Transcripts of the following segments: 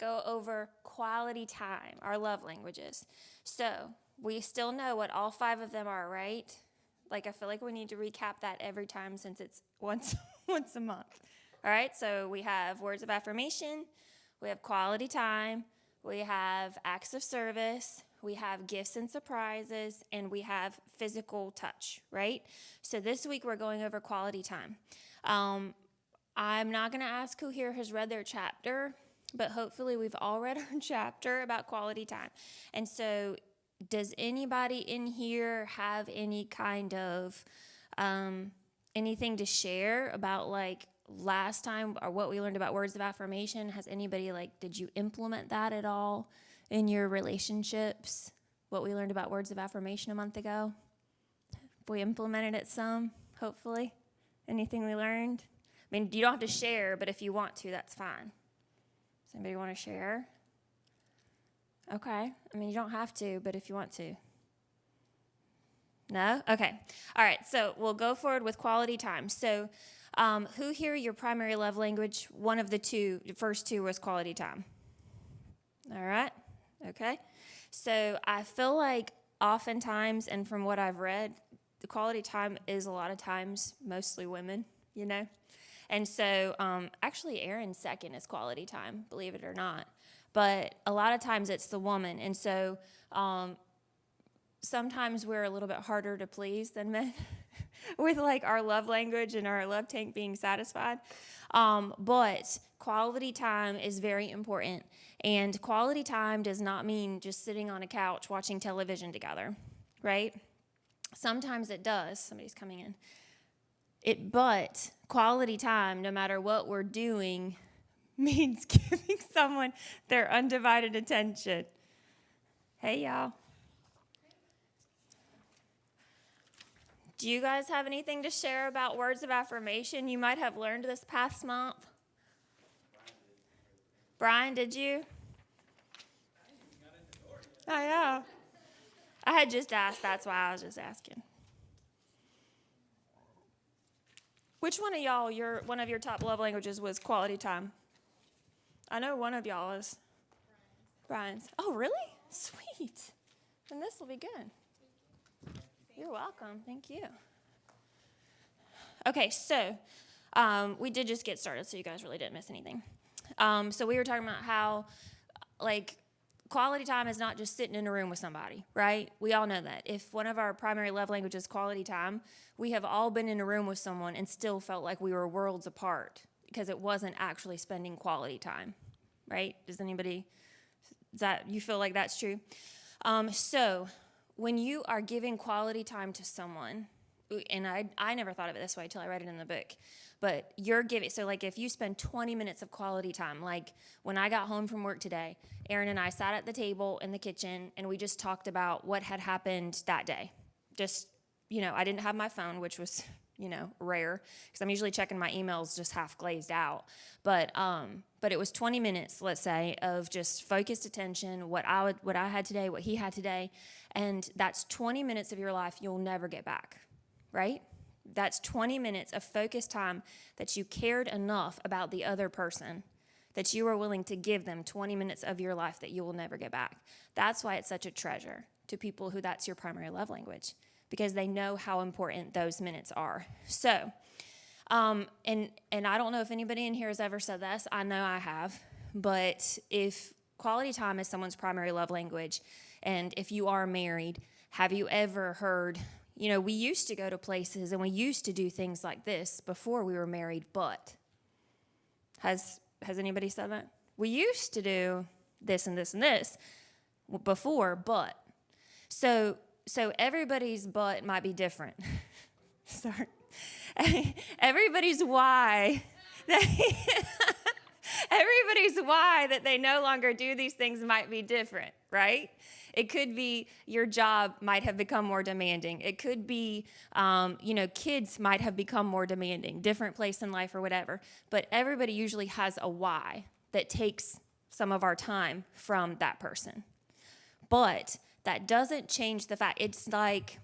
go over quality time, our love languages. So we still know what all 5 of them are, right? Like, I feel like we need to recap that every time since it's once a month. All right, so we have words of affirmation, we have quality time, we have acts of service, we have gifts and surprises, and we have physical touch, right? So this week we're going over quality time. I'm not going to ask who here has read their chapter, but hopefully we've all read our chapter about quality time. And so does anybody in here have any kind of anything to share about like last time or what we learned about words of affirmation? Has anybody did you implement that at all in your relationships? What we learned about words of affirmation a month ago? We implemented it some, hopefully. Anything we learned? I mean, you don't have to share, but if you want to, that's fine. Does anybody want to share? Okay. I mean, you don't have to, but if you want to. No? Okay. All right. So we'll go forward with quality time. So who here, your primary love language, one of the first two was quality time? All right. Okay. So I feel like oftentimes, and from what I've read, the quality time is a lot of times mostly women, you know? And so actually Aaron's second is quality time, believe it or not. But a lot of times it's the woman. And so sometimes we're a little bit harder to please than men with like our love language and our love tank being satisfied. But quality time is very important. And quality time does not mean just sitting on a couch watching television together, right? Sometimes it does. Somebody's coming in. But quality time, no matter what we're doing, means giving someone their undivided attention. Hey, y'all. Do you guys have anything to share about words of affirmation you might have learned this past month? Brian, did you? I know. I had just asked, that's why I was just asking. Which one of y'all, one of your top love languages was quality time? I know one of y'all is. Brian's. Oh, really? Sweet. Then this will be good. You're welcome. Thank you. Okay, so we did just get started, so you guys really didn't miss anything. So we were talking about how, quality time is not just sitting in a room with somebody, right? We all know that. If one of our primary love languages is quality time, we have all been in a room with someone and still felt like we were worlds apart because it wasn't actually spending quality time, right? You feel like that's true? So when you are giving quality time to someone, and I never thought of it this way until I read it in the book, but you're giving, so like if you spend 20 minutes of quality time, like when I got home from work today, Aaron and I sat at the table in the kitchen and we just talked about what had happened that day. Just, I didn't have my phone, which was, rare, because I'm usually checking my emails just half glazed out. But it was 20 minutes, let's say, of just focused attention, what I had today, what he had today, and that's 20 minutes of your life you'll never get back, right? That's 20 minutes of focused time that you cared enough about the other person that you are willing to give them 20 minutes of your life that you will never get back. That's why it's such a treasure to people who that's your primary love language, because they know how important those minutes are. So, and I don't know if anybody in here has ever said this. I know I have. But if quality time is someone's primary love language, and if you are married, have you ever heard, we used to go to places and we used to do things like this before we were married, but has anybody said that? We used to do this and this and this before, but. So everybody's but might be different. Sorry. Everybody's why that they no longer do these things might be different, right? It could be your job might have become more demanding. It could be, kids might have become more demanding, different place in life or whatever. But everybody usually has a why that takes some of our time from that person. But that doesn't change the fact, it's like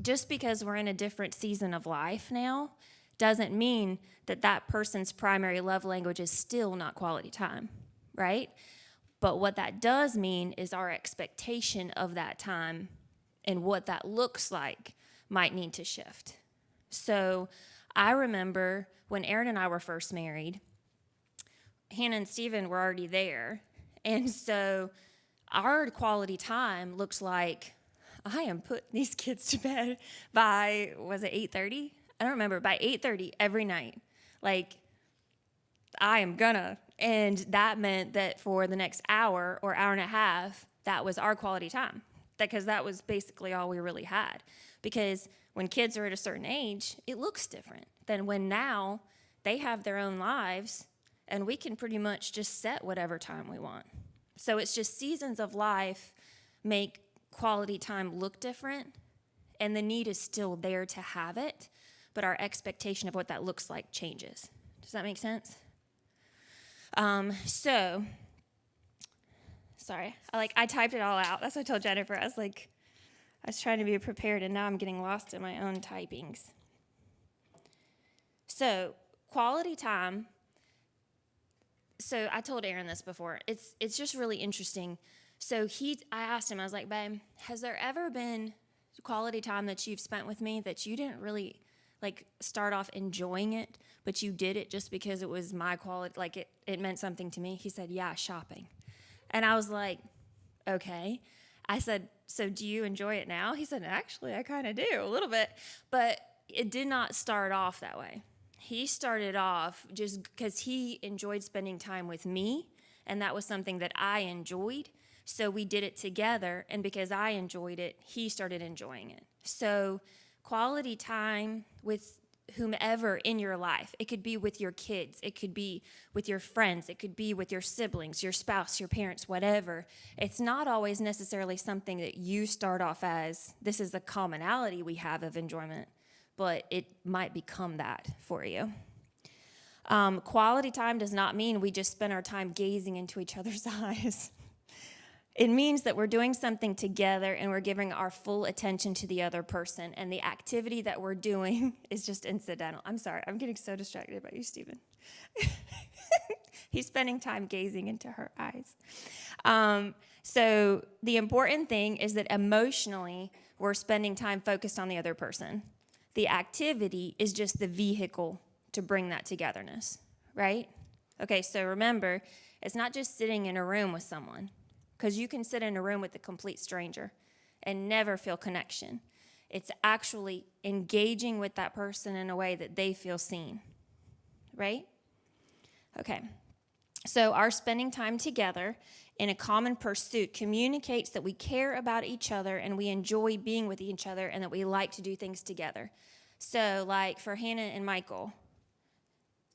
just because we're in a different season of life now doesn't mean that that person's primary love language is still not quality time, right? But what that does mean is our expectation of that time and what that looks like might need to shift. So I remember when Aaron and I were first married, Hannah and Stephen were already there. And so our quality time looks like I am putting these kids to bed by, was it 8:30? I don't remember, by 8:30 every night. Like, I am gonna. And that meant that for the next hour or hour and a half, that was our quality time. Because that was basically all we really had. Because when kids are at a certain age, it looks different than when now they have their own lives and we can pretty much just set whatever time we want. So it's just seasons of life make quality time look different, and the need is still there to have it, but our expectation of what that looks like changes. Does that make sense? Sorry, I typed it all out. That's what I told Jennifer. I was trying to be prepared, and now I'm getting lost in my own typings. So, quality time. So I told Aaron this before. It's just really interesting. So I asked him, I was like, babe, has there ever been quality time that you've spent with me that you didn't really start off enjoying it, but you did it just because it was my quality, it meant something to me? He said, yeah, shopping. And I was like, okay. I said, so do you enjoy it now? He said, actually, I kind of do a little bit, but it did not start off that way. He started off just because he enjoyed spending time with me, and that was something that I enjoyed. So we did it together, and because I enjoyed it, he started enjoying it. So quality time with whomever in your life. It could be with your kids. It could be with your friends. It could be with your siblings, your spouse, your parents, whatever. It's not always necessarily something that you start off as, this is a commonality we have of enjoyment, but it might become that for you. Quality time does not mean we just spend our time gazing into each other's eyes. It means that we're doing something together and we're giving our full attention to the other person, and the activity that we're doing is just incidental. I'm sorry, I'm getting so distracted by you, Stephen. He's spending time gazing into her eyes. So the important thing is that emotionally, we're spending time focused on the other person. The activity is just the vehicle to bring that togetherness, right? Okay, so remember, it's not just sitting in a room with someone, because you can sit in a room with a complete stranger and never feel connection. It's actually engaging with that person in a way that they feel seen, right? Okay, so our spending time together in a common pursuit communicates that we care about each other and we enjoy being with each other and that we like to do things together. So for Hannah and Michael,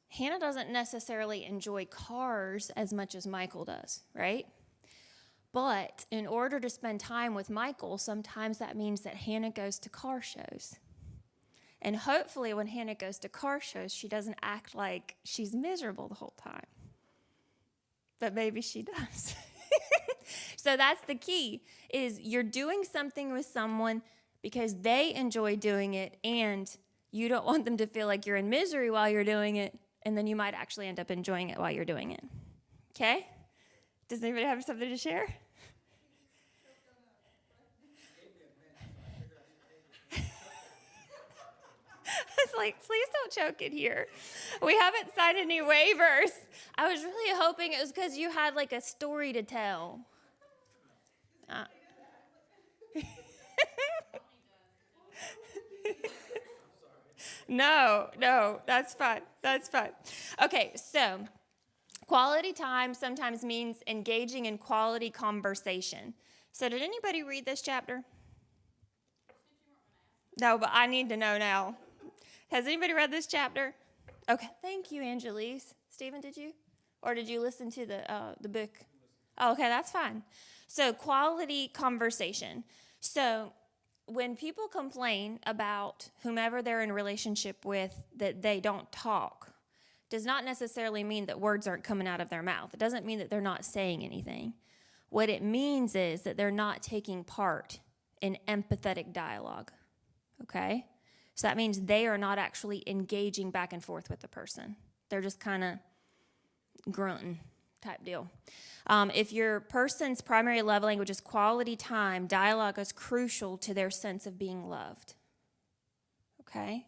Hannah doesn't necessarily enjoy cars as much as Michael does, right? But in order to spend time with Michael, sometimes that means that Hannah goes to car shows. And hopefully when Hannah goes to car shows, she doesn't act like she's miserable the whole time. But maybe she does. So that's the key, is you're doing something with someone because they enjoy doing it, and you don't want them to feel like you're in misery while you're doing it, and then you might actually end up enjoying it while you're doing it. Okay? Does anybody have something to share? It's please don't choke it here. We haven't signed any waivers. I was really hoping it was because you had a story to tell. No, that's fine. That's fine. Okay, so quality time sometimes means engaging in quality conversation. So did anybody read this chapter? No, but I need to know now. Has anybody read this chapter? Okay, thank you, Angelise. Stephen, did you? Or did you listen to the book? Oh, okay, that's fine. So quality conversation. So when people complain about whomever they're in a relationship with that they don't talk, does not necessarily mean that words aren't coming out of their mouth. It doesn't mean that they're not saying anything. What it means is that they're not taking part in empathetic dialogue, okay? So that means they are not actually engaging back and forth with the person. They're just kind of grunting, type deal. If your person's primary love language is quality time, dialogue is crucial to their sense of being loved. Okay?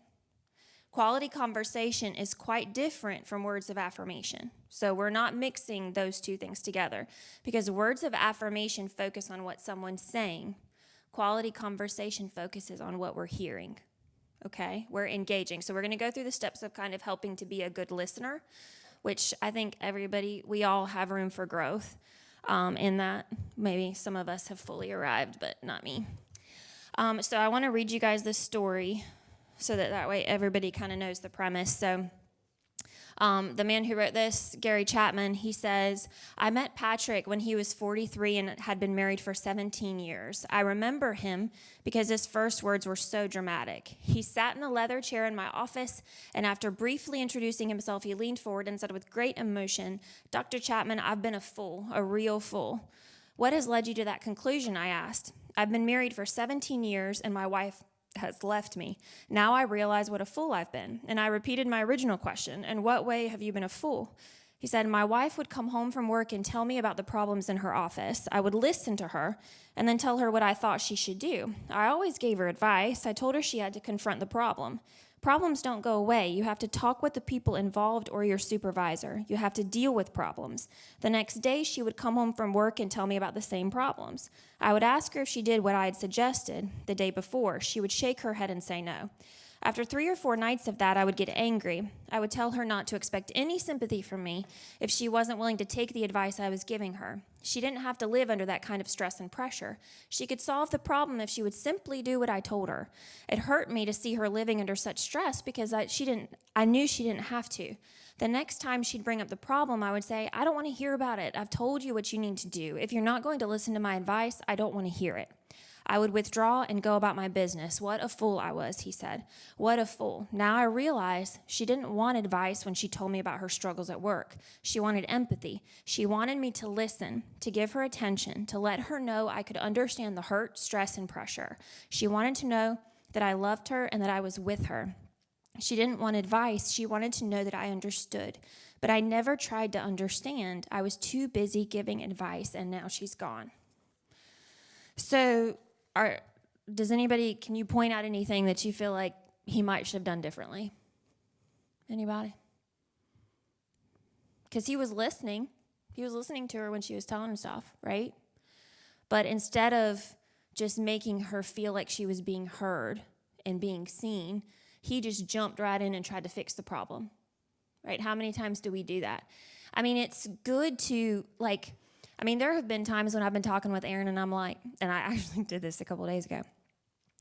Quality conversation is quite different from words of affirmation. So we're not mixing those two things together, because words of affirmation focus on what someone's saying. Quality conversation focuses on what we're hearing. Okay? We're engaging. So we're going to go through the steps of kind of helping to be a good listener, which I think we all have room for growth in that. Maybe some of us have fully arrived, but not me. So I want to read you guys this story so that way everybody kind of knows the premise. So the man who wrote this, Gary Chapman, he says, I met Patrick when he was 43 and had been married for 17 years. I remember him because his first words were so dramatic. He sat in the leather chair in my office, and after briefly introducing himself, he leaned forward and said with great emotion, Dr. Chapman, I've been a fool, a real fool. What has led you to that conclusion? I asked. I've been married for 17 years, and my wife has left me. Now I realize what a fool I've been. And I repeated my original question, in what way have you been a fool? He said, my wife would come home from work and tell me about the problems in her office. I would listen to her and then tell her what I thought she should do. I always gave her advice. I told her she had to confront the problem. Problems don't go away. You have to talk with the people involved or your supervisor. You have to deal with problems. The next day, she would come home from work and tell me about the same problems. I would ask her if she did what I had suggested the day before. She would shake her head and say no. After 3 or 4 nights of that, I would get angry. I would tell her not to expect any sympathy from me if she wasn't willing to take the advice I was giving her. She didn't have to live under that kind of stress and pressure. She could solve the problem if she would simply do what I told her. It hurt me to see her living under such stress because I knew she didn't have to. The next time she'd bring up the problem, I would say, I don't want to hear about it. I've told you what you need to do. If you're not going to listen to my advice, I don't want to hear it. I would withdraw and go about my business. What a fool I was, he said. What a fool. Now I realize she didn't want advice when she told me about her struggles at work. She wanted empathy. She wanted me to listen, to give her attention, to let her know I could understand the hurt, stress, and pressure. She wanted to know that I loved her and that I was with her. She didn't want advice. She wanted to know that I understood. But I never tried to understand. I was too busy giving advice, and now she's gone. So, can you point out anything that you feel like he might should have done differently? Anybody? Because he was listening. He was listening to her when she was telling him stuff, right? But instead of just making her feel like she was being heard and being seen, he just jumped right in and tried to fix the problem, right? How many times do we do that? I mean, it's good to, there have been times when I've been talking with Aaron and I'm like, and I actually did this a couple of days ago.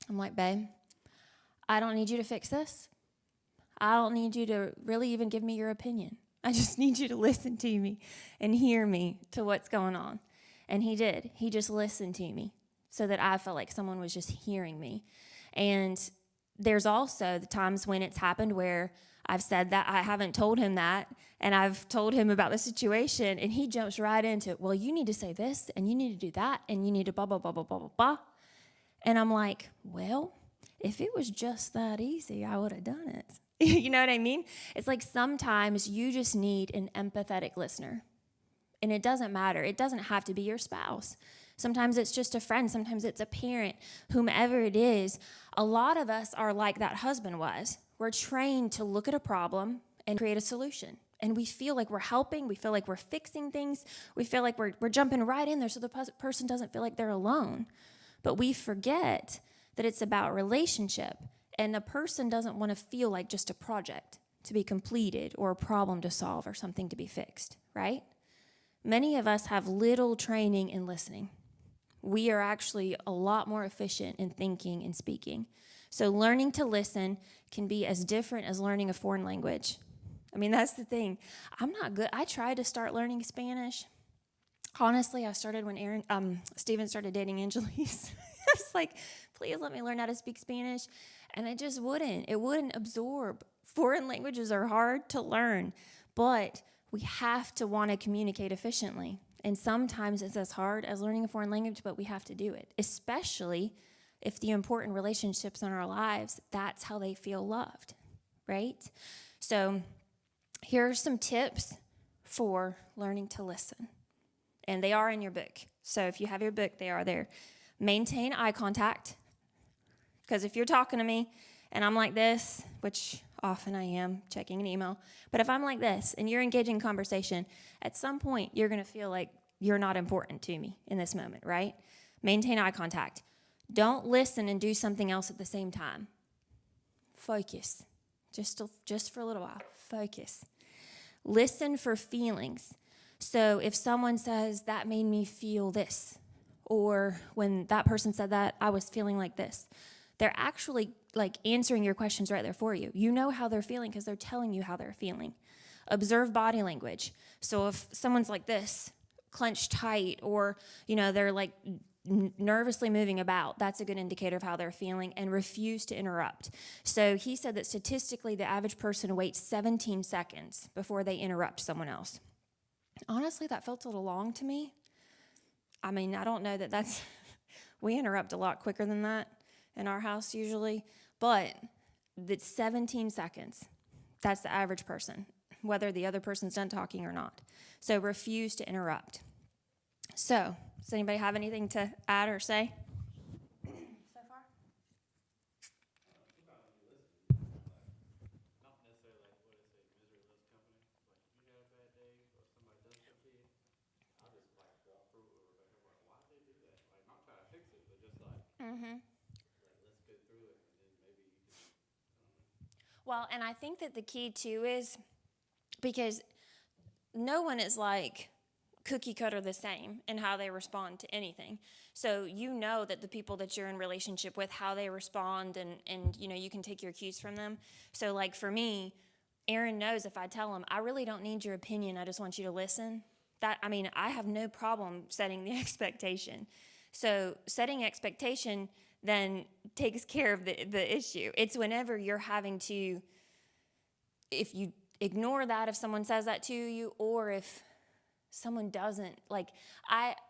I'm like, babe, I don't need you to fix this. I don't need you to really even give me your opinion. I just need you to listen to me and hear me to what's going on. And he did. He just listened to me so that I felt like someone was just hearing me. And there's also the times when it's happened where I've said that, I haven't told him that, and I've told him about the situation, and he jumps right into it. Well, you need to say this, and you need to do that, and you need to blah, blah, blah, blah, blah, blah, blah. And I'm like, well, if it was just that easy, I would have done it. You know what I mean? It's like sometimes you just need an empathetic listener. And it doesn't matter. It doesn't have to be your spouse. Sometimes it's just a friend. Sometimes it's a parent, whomever it is. A lot of us are like that husband was. We're trained to look at a problem and create a solution. And we feel like we're helping. We feel like we're fixing things. We feel like we're jumping right in there so the person doesn't feel like they're alone. But we forget that it's about relationship. And a person doesn't want to feel like just a project to be completed or a problem to solve or something to be fixed, right? Many of us have little training in listening. We are actually a lot more efficient in thinking and speaking. So learning to listen can be as different as learning a foreign language. I mean, that's the thing. I'm not good. I tried to start learning Spanish. Honestly, I started when Steven started dating Angelise. I was like, please let me learn how to speak Spanish. And it just wouldn't. It wouldn't absorb. Foreign languages are hard to learn, but we have to want to communicate efficiently. And sometimes it's as hard as learning a foreign language, but we have to do it, especially if the important relationships in our lives, that's how they feel loved, right? So here are some tips for learning to listen. And they are in your book. So if you have your book, they are there. Maintain eye contact. Because if you're talking to me and I'm like this, which often I am, checking an email, but if I'm like this and you're engaging in conversation, at some point you're going to feel like you're not important to me in this moment, right? Maintain eye contact. Don't listen and do something else at the same time. Focus. Just for a little while. Focus. Listen for feelings. So if someone says, that made me feel this, or when that person said that, I was feeling like this, they're actually like answering your questions right there for you. You know how they're feeling because they're telling you how they're feeling. Observe body language. So if someone's like this, clenched tight, or, they're like nervously moving about, that's a good indicator of how they're feeling, and refuse to interrupt. So he said that statistically, the average person waits 17 seconds before they interrupt someone else. Honestly, that felt a little long to me. I mean, I don't know that's, we interrupt a lot quicker than that in our house usually, but that's 17 seconds. That's the average person, whether the other person's done talking or not. So refuse to interrupt. So, does anybody have anything to add or say so far? Not necessarily like misery loves company. Like if you have a bad day or somebody does something to you, I'll just like walk through it with Rebecca. Like, why did they do that? Like not try to fix it, but just like let's go through it, and then maybe you can. Well, and I think that the key too is because no one is like cookie cutter the same in how they respond to anything. So you know that the people that you're in relationship with, how they respond, and you can take your cues from them. So like for me, Aaron knows if I tell him, I really don't need your opinion, I just want you to listen. I have no problem setting the expectation. So setting expectation then takes care of the issue. It's whenever you're having to, if you ignore that, if someone says that to you, or if someone doesn't, like I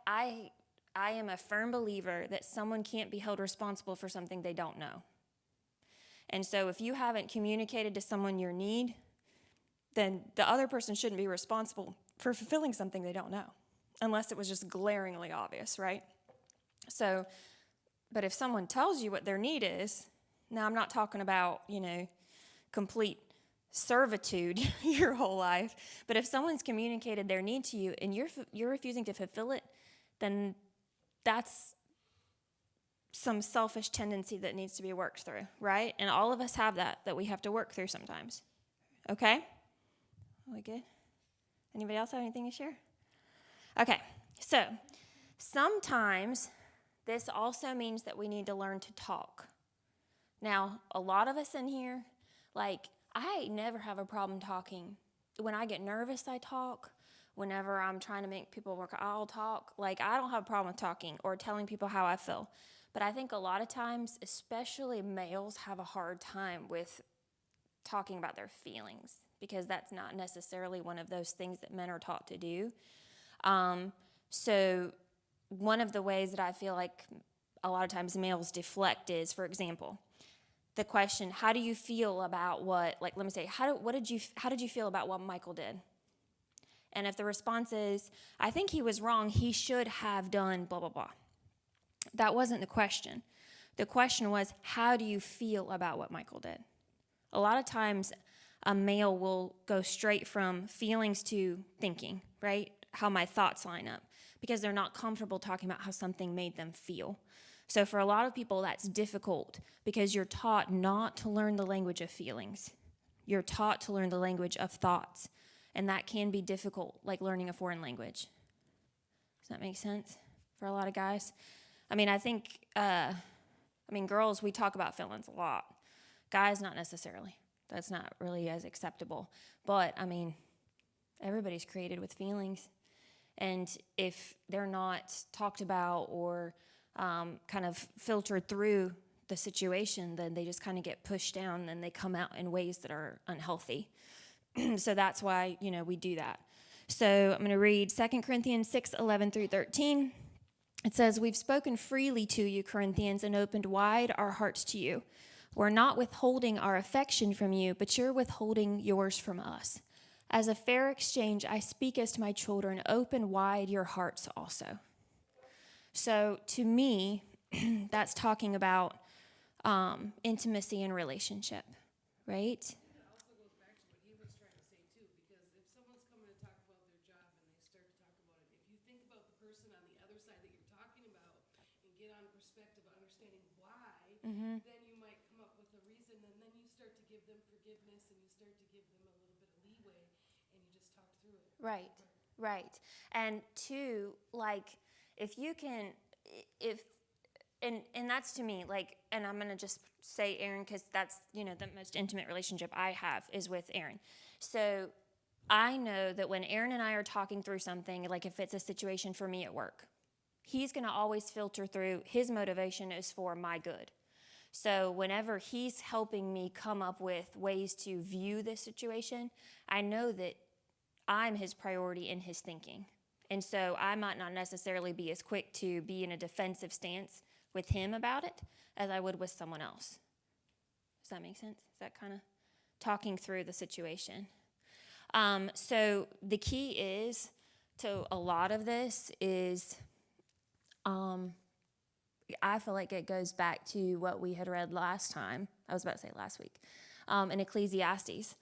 am a firm believer that someone can't be held responsible for something they don't know. And so if you haven't communicated to someone your need, then the other person shouldn't be responsible for fulfilling something they don't know, unless it was just glaringly obvious, right? So, but if someone tells you what their need is, now I'm not talking about, complete servitude your whole life, but if someone's communicated their need to you and you're refusing to fulfill it, then that's some selfish tendency that needs to be worked through, right? And all of us have that we have to work through sometimes. Okay? Are we good? Anybody else have anything to share? Okay, so sometimes this also means that we need to learn to talk. Now, a lot of us in here, like, I never have a problem talking. When I get nervous, I talk. Whenever I'm trying to make people work, I'll talk. Like, I don't have a problem with talking or telling people how I feel. But I think a lot of times, especially males, have a hard time with talking about their feelings because that's not necessarily one of those things that men are taught to do. So one of the ways that I feel like a lot of times males deflect is, for example, the question, how do you feel about what, like, let me say, how did you feel about what Michael did? And if the response is, I think he was wrong, he should have done blah, blah, blah. That wasn't the question. The question was, how do you feel about what Michael did? A lot of times a male will go straight from feelings to thinking, right? How my thoughts line up, because they're not comfortable talking about how something made them feel. So for a lot of people, that's difficult because you're taught not to learn the language of feelings. You're taught to learn the language of thoughts, and that can be difficult, like learning a foreign language. Does that make sense for a lot of guys? I think, girls, we talk about feelings a lot. Guys, not necessarily. That's not really as acceptable. But, everybody's created with feelings. And if they're not talked about or kind of filtered through the situation, then they just kind of get pushed down and they come out in ways that are unhealthy. So that's why, we do that. So I'm going to read 2 Corinthians 6:11 through 13. It says, we've spoken freely to you, Corinthians, and opened wide our hearts to you. We're not withholding our affection from you, but you're withholding yours from us. As a fair exchange, I speak as to my children, open wide your hearts also. So to me, that's talking about intimacy and relationship, right? It also goes back to what he was trying to say too, because if someone's coming to talk about their job and they start to talk about it, if you think about the person on the other side that you're talking about and get on perspective of understanding why, then you might come up with a reason, and then you start to give them forgiveness and you start to give them a little bit of leeway and you just talk through it. Right, right. And two, like, if you can, if, and that's to me, like, and I'm going to just say Aaron, because that's, the most intimate relationship I have is with Aaron. So I know that when Aaron and I are talking through something, like if it's a situation for me at work, he's going to always filter through, his motivation is for my good. So whenever he's helping me come up with ways to view this situation, I know that I'm his priority in his thinking. And so I might not necessarily be as quick to be in a defensive stance with him about it as I would with someone else. Does that make sense? Is that kind of talking through the situation? So the key is to a lot of this is, I feel like it goes back to what we had read last time. I was about to say last week, in Ecclesiastes.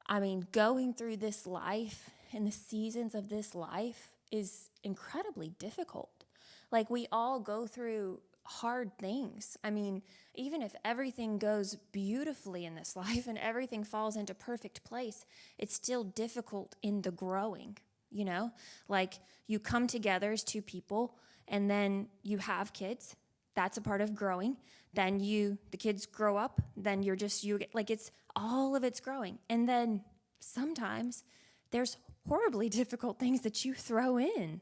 I mean, going through this life and the seasons of this life is incredibly difficult. Like, we all go through hard things. I mean, even if everything goes beautifully in this life and everything falls into perfect place, it's still difficult in the growing, Like, you come together as two people and then you have kids. That's a part of growing. Then the kids grow up, then it's all of it's growing. And then sometimes there's horribly difficult things that you throw in.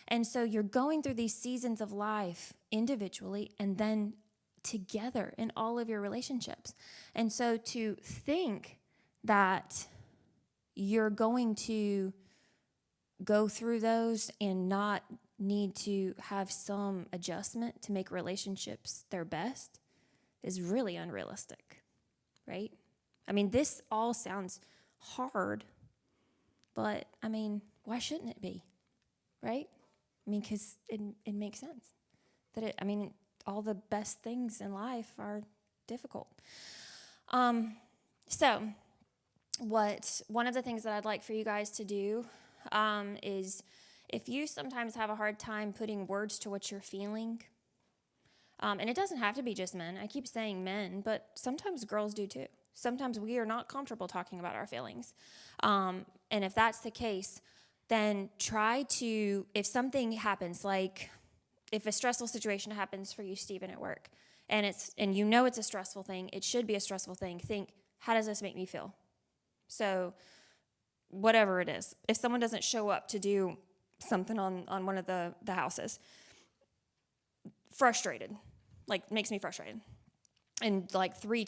And so you're going through these seasons of life individually and then together in all of your relationships. And so to think that you're going to go through those and not need to have some adjustment to make relationships their best is really unrealistic, right? I mean, this all sounds hard, but I mean, why shouldn't it be, right? I mean, because it makes sense that all the best things in life are difficult. So one of the things that I'd like for you guys to do is, if you sometimes have a hard time putting words to what you're feeling, and it doesn't have to be just men. I keep saying men, but sometimes girls do too. Sometimes we are not comfortable talking about our feelings. And if that's the case, then try to, if something happens, like if a stressful situation happens for you, Stephen, at work, and it's a stressful thing, it should be a stressful thing. Think, how does this make me feel? So whatever it is, if someone doesn't show up to do something on one of the houses, frustrated, like makes me frustrated, and like three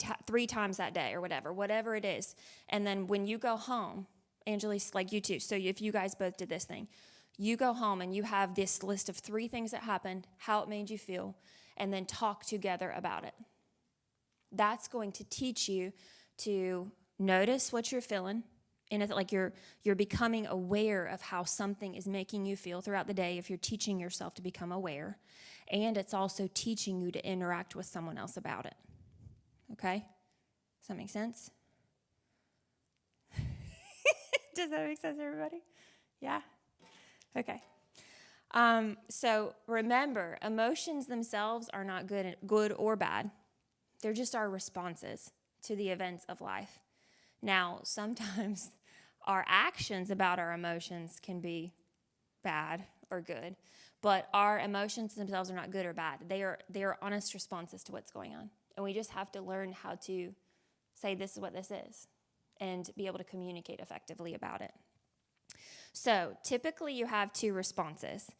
times that day or whatever it is. And then when you go home, Angelise, like you too, so if you guys both did this thing, you go home and you have this list of 3 things that happened, how it made you feel, and then talk together about it. That's going to teach you to notice what you're feeling, and it's like you're becoming aware of how something is making you feel throughout the day if you're teaching yourself to become aware. And it's also teaching you to interact with someone else about it. Okay? Does that make sense? Does that make sense, everybody? Yeah? Okay. So remember, emotions themselves are not good or bad. They're just our responses to the events of life. Now, sometimes our actions about our emotions can be bad or good, but our emotions themselves are not good or bad. They are honest responses to what's going on. And we just have to learn how to say, this is what this is, and be able to communicate effectively about it. So typically you have 2 responses.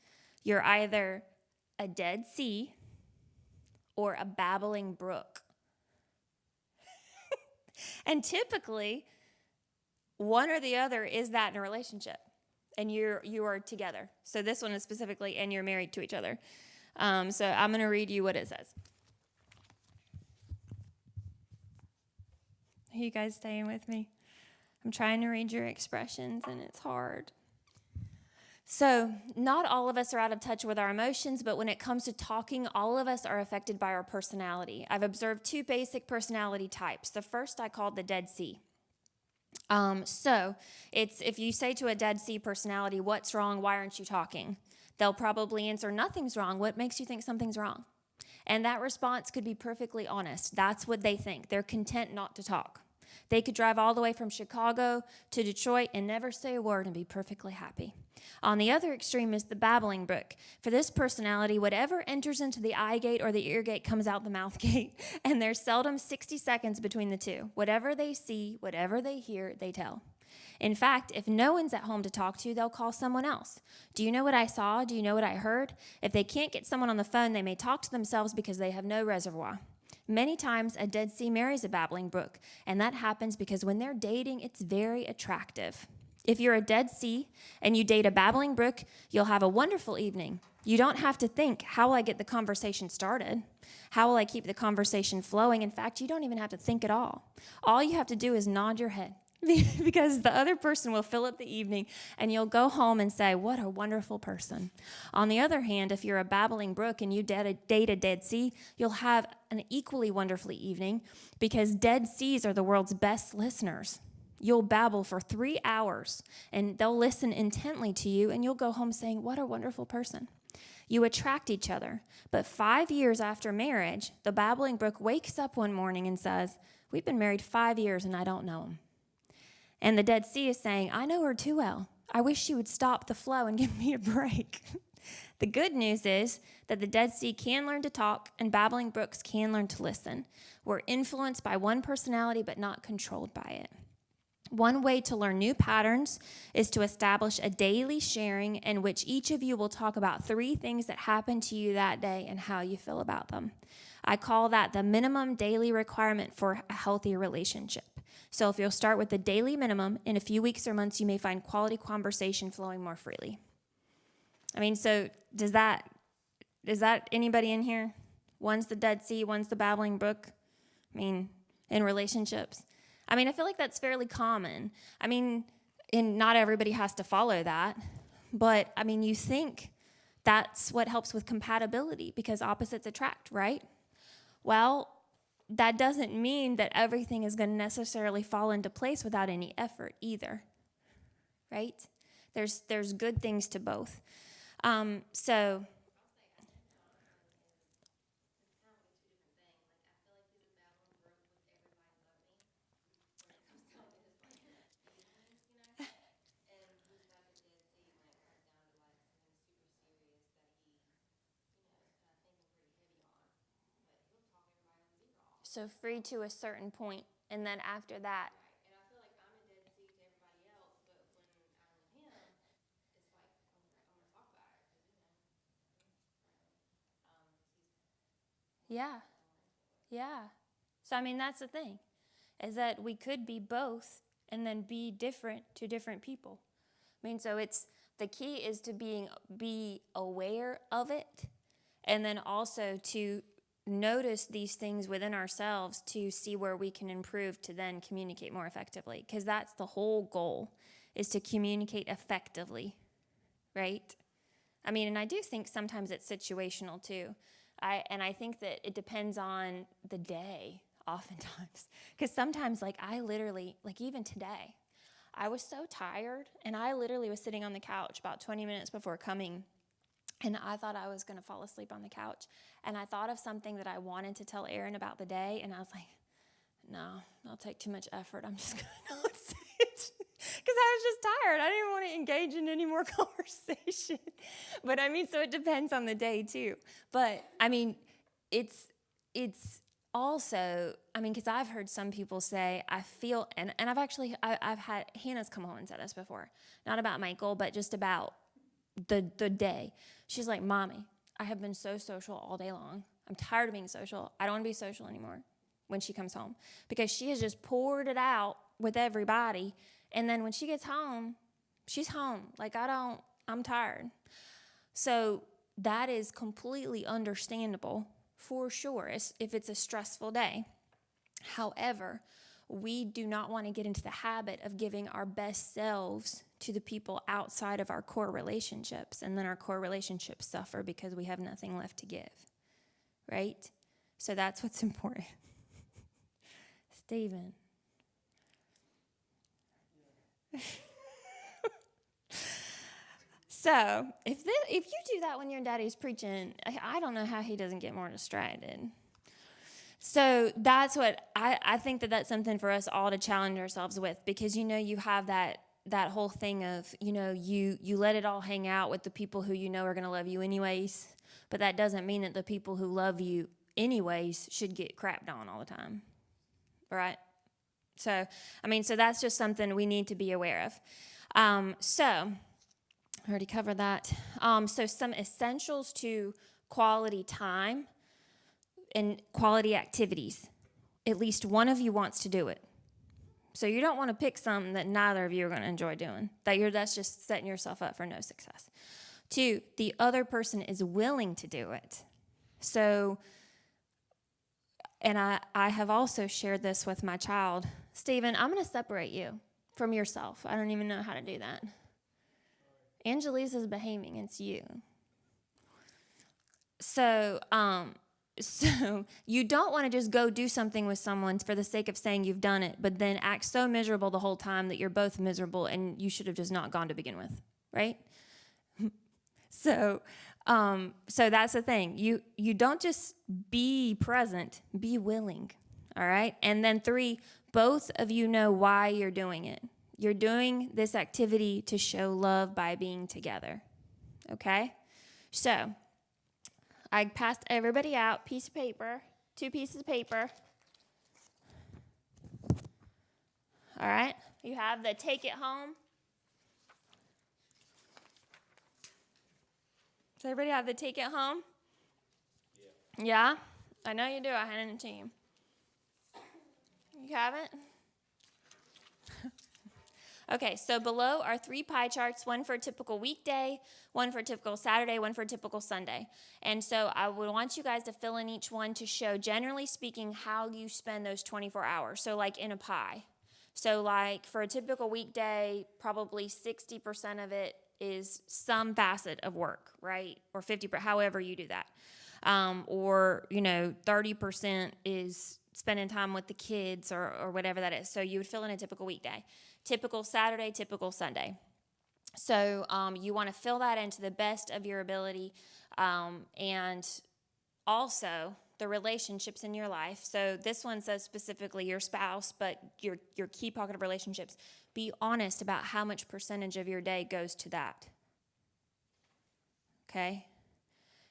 You're either a dead sea or a babbling brook. And typically, one or the other is that in a relationship, and you are together. So this one is specifically, and you're married to each other. So I'm going to read you what it says. Are you guys staying with me? I'm trying to read your expressions, and it's hard. So, not all of us are out of touch with our emotions, but when it comes to talking, all of us are affected by our personality. I've observed 2 basic personality types. The first I called the Dead Sea. So, it's if you say to a Dead Sea personality, "What's wrong? Why aren't you talking?" They'll probably answer, "Nothing's wrong. What makes you think something's wrong?" And that response could be perfectly honest. That's what they think. They're content not to talk. They could drive all the way from Chicago to Detroit and never say a word and be perfectly happy. On the other extreme is the babbling brook. For this personality, whatever enters into the eye gate or the ear gate comes out the mouth gate, and there's seldom 60 seconds between the two. Whatever they see, whatever they hear, they tell. In fact, if no one's at home to talk to, they'll call someone else. Do you know what I saw? Do you know what I heard? If they can't get someone on the phone, they may talk to themselves because they have no reservoir. Many times, a Dead Sea marries a babbling brook, and that happens because when they're dating, it's very attractive. If you're a Dead Sea and you date a babbling brook, you'll have a wonderful evening. You don't have to think, how will I get the conversation started? How will I keep the conversation flowing? In fact, you don't even have to think at all. All you have to do is nod your head because the other person will fill up the evening and you'll go home and say, what a wonderful person. On the other hand, if you're a babbling brook and you date a Dead Sea, you'll have an equally wonderful evening because Dead Seas are the world's best listeners. You'll babble for 3 hours and they'll listen intently to you and you'll go home saying, what a wonderful person. You attract each other. But 5 years after marriage, the babbling brook wakes up one morning and says, we've been married 5 years and I don't know him. And the Dead Sea is saying, I know her too well. I wish she would stop the flow and give me a break. The good news is that the Dead Sea can learn to talk and babbling brooks can learn to listen. We're influenced by one personality but not controlled by it. One way to learn new patterns is to establish a daily sharing in which each of you will talk about 3 things that happened to you that day and how you feel about them. I call that the minimum daily requirement for a healthy relationship. So if you'll start with the daily minimum, in a few weeks or months, you may find quality conversation flowing more freely. I mean, so is that anybody in here? One's the Dead Sea, one's the babbling brook. I mean, in relationships. I mean, I feel like that's fairly common. I mean, and not everybody has to follow that. But, I mean, you think that's what helps with compatibility because opposites attract, right? Well, that doesn't mean that everything is going to necessarily fall into place without any effort either, right? There's good things to both. So free to a certain point, and then after that, And I feel like I'm a Dead Sea to everybody else, but when I'm with him, it's like I'm gonna talk about it because yeah. So I mean, that's the thing, is that we could be both and then be different to different people. I mean, so it's the key is to be aware of it, and then also to notice these things within ourselves to see where we can improve to then communicate more effectively, because that's the whole goal, is to communicate effectively, right? I mean, and I do think sometimes it's situational too. I think that it depends on the day oftentimes, because sometimes I literally, even today, I was so tired and I literally was sitting on the couch about 20 minutes before coming. And I thought I was going to fall asleep on the couch. And I thought of something that I wanted to tell Aaron about the day. And I was like, no, that'll take too much effort. I'm just going to not say it. Because I was just tired. I didn't want to engage in any more conversation. But I mean, so it depends on the day too. But I mean, it's also, I mean, because I've heard some people say, I feel, and I've had, Hannah's come home and said this before, not about Michael, but just about the day. She's like, Mommy, I have been so social all day long. I'm tired of being social. I don't want to be social anymore when she comes home, because she has just poured it out with everybody. And then when she gets home, she's home. I'm tired. So that is completely understandable for sure if it's a stressful day. However, we do not want to get into the habit of giving our best selves to the people outside of our core relationships, and then our core relationships suffer because we have nothing left to give, right? So that's what's important. Stephen. So if you do that when your daddy's preaching, I don't know how he doesn't get more distracted. So that's what I think that's something for us all to challenge ourselves with, because you have that whole thing of you let it all hang out with the people who are going to love you anyways, but that doesn't mean that the people who love you anyways should get crapped on all the time, right? So that's just something we need to be aware of. So I already covered that. So some essentials to quality time and quality activities. At least one of you wants to do it. So you don't want to pick something that neither of you are going to enjoy doing. That's just setting yourself up for no success. 2, the other person is willing to do it. So, and I have also shared this with my child. Stephen, I'm going to separate you from yourself. I don't even know how to do that. Angelise is behaving, it's you. So you don't want to just go do something with someone for the sake of saying you've done it, but then act so miserable the whole time that you're both miserable and you should have just not gone to begin with, right? So that's the thing. You don't just be present, be willing, all right? And then 3, both of you know why you're doing it. You're doing this activity to show love by being together, okay? So I passed everybody out piece of paper, 2 pieces of paper. All right, you have the take it home. Does everybody have the take it home? Yeah? I know you do. I handed it to you. You haven't? Okay, so below are 3 pie charts, one for a typical weekday, one for a typical Saturday, one for a typical Sunday. And so I would want you guys to fill in each one to show, generally speaking, how you spend those 24 hours. So like in a pie. So like for a typical weekday, probably 60% of it is some facet of work, right? Or 50%, however you do that. Or 30% is spending time with the kids or whatever that is. So you would fill in a typical weekday. Typical Saturday, typical Sunday. So you want to fill that in to the best of your ability, and also the relationships in your life. So this one says specifically your spouse, but your key pocket of relationships. Be honest about how much percentage of your day goes to that. Okay?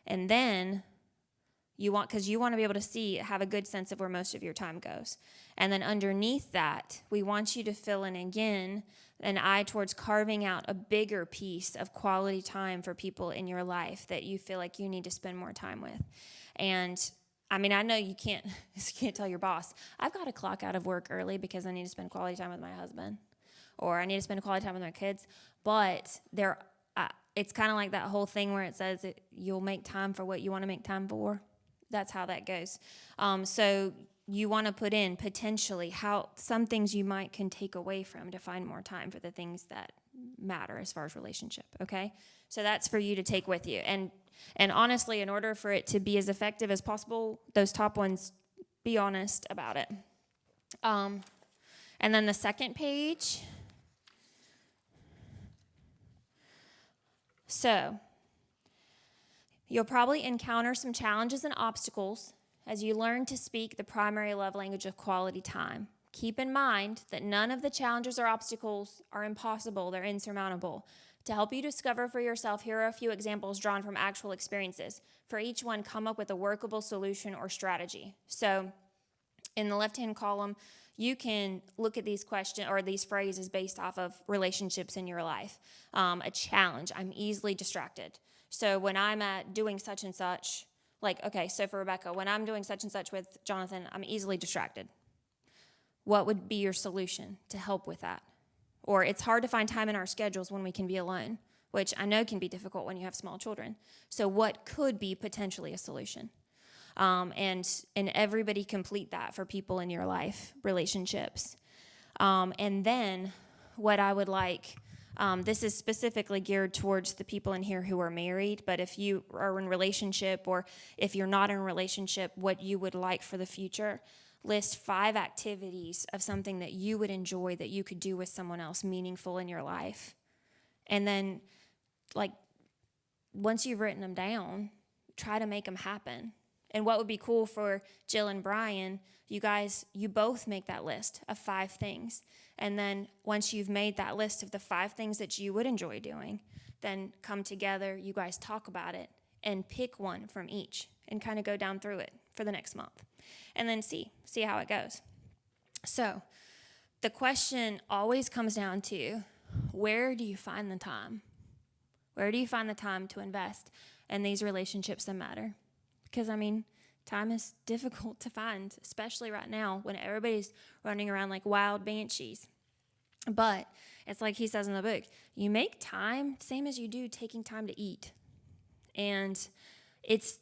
And then because you want to be able to have a good sense of where most of your time goes. And then underneath that, we want you to fill in again an eye towards carving out a bigger piece of quality time for people in your life that you feel like you need to spend more time with. And I know you can't tell your boss, I've got to clock out of work early because I need to spend quality time with my husband, or I need to spend quality time with my kids. But it's kind of like that whole thing where it says you'll make time for what you want to make time for. That's how that goes. So you want to put in potentially how some things you can take away from to find more time for the things that matter as far as relationship, okay? So that's for you to take with you. And honestly, in order for it to be as effective as possible, those top ones, be honest about it. And then the second page. So you'll probably encounter some challenges and obstacles as you learn to speak the primary love language of quality time. Keep in mind that none of the challenges or obstacles are impossible, they're insurmountable. To help you discover for yourself, here are a few examples drawn from actual experiences. For each one, come up with a workable solution or strategy. So in the left-hand column, you can look at these questions or these phrases based off of relationships in your life. A challenge, I'm easily distracted. So when I'm doing such and such, so for Rebecca, when I'm doing such and such with Jonathan, I'm easily distracted. What would be your solution to help with that? Or it's hard to find time in our schedules when we can be alone, which I know can be difficult when you have small children. So what could be potentially a solution? and everybody complete that for people in your life, relationships. And then what I would like, this is specifically geared towards the people in here who are married, but if you are in relationship or if you're not in a relationship, what you would like for the future, list 5 activities of something that you would enjoy that you could do with someone else meaningful in your life. And then, like, once you've written them down, try to make them happen. And what would be cool for Jill and Brian, you guys, you both make that list of 5 things. And then once you've made that list of the 5 things that you would enjoy doing, then come together, you guys talk about it, and pick one from each and kind of go down through it for the next month. And then see how it goes. So the question always comes down to, where do you find the time? Where do you find the time to invest in these relationships that matter? Because, I mean, time is difficult to find, especially right now when everybody's running around like wild banshees. But it's like he says in the book, you make time, same as you do taking time to eat. And it's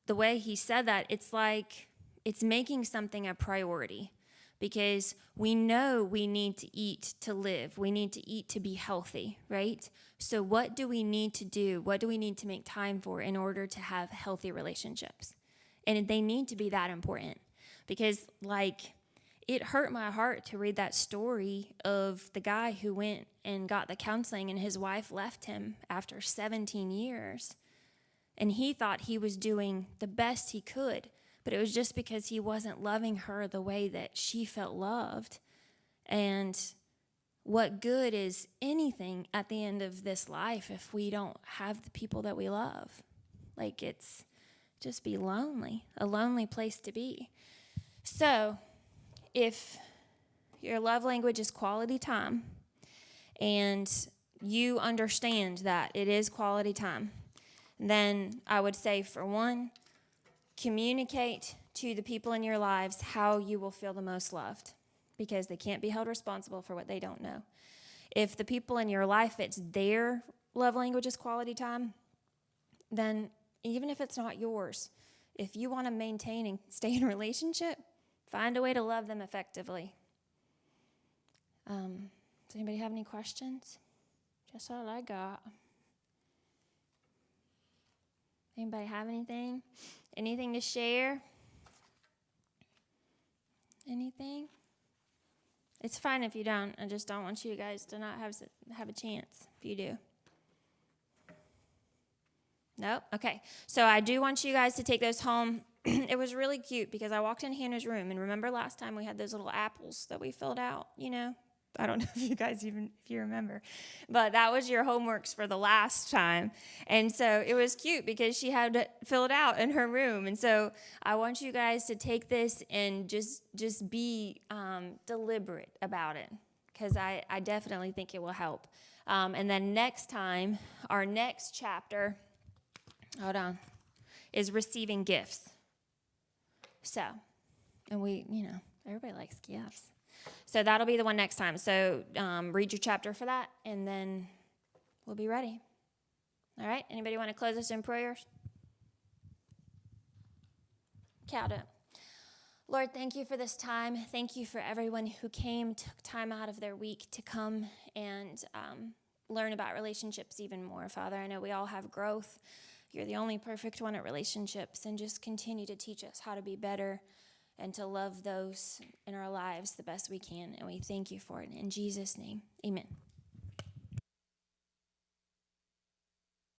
the way he said that, it's like it's making something a priority, because we know we need to eat to live. We need to eat to be healthy, right? So what do we need to do? What do we need to make time for in order to have healthy relationships? And they need to be that important, because, like, it hurt my heart to read that story of the guy who went and got the counseling and his wife left him after 17 years. And he thought he was doing the best he could, but it was just because he wasn't loving her the way that she felt loved. And what good is anything at the end of this life if we don't have the people that we love? Like, it's just be lonely, a lonely place to be. So if your love language is quality time, and you understand that it is quality time, then I would say, for one, communicate to the people in your lives how you will feel the most loved, because they can't be held responsible for what they don't know. If the people in your life, it's their love language is quality time, then even if it's not yours, if you want to maintain and stay in a relationship, find a way to love them effectively. Does anybody have any questions? Just all I got. Anybody have anything? Anything to share? Anything? It's fine if you don't. I just don't want you guys to not have a chance if you do. Nope? Okay. So I do want you guys to take those home. It was really cute because I walked in Hannah's room, and remember last time we had those little apples that we filled out, you know? I don't know if you guys if you remember, but that was your homeworks for the last time. And so it was cute because she had it filled out in her room. And so I want you guys to take this and just be deliberate about it, because I definitely think it will help. And then next time, our next chapter, hold on, is receiving gifts. So, and everybody likes gifts. So that'll be the one next time. So read your chapter for that, and then we'll be ready. All right? Anybody want to close us in prayers? Count it. Lord, thank you for this time. Thank you for everyone who took time out of their week to come and learn about relationships even more. Father, I know we all have growth. You're the only perfect one at relationships, and just continue to teach us how to be better and to love those in our lives the best we can. And we thank you for it. In Jesus' name, amen.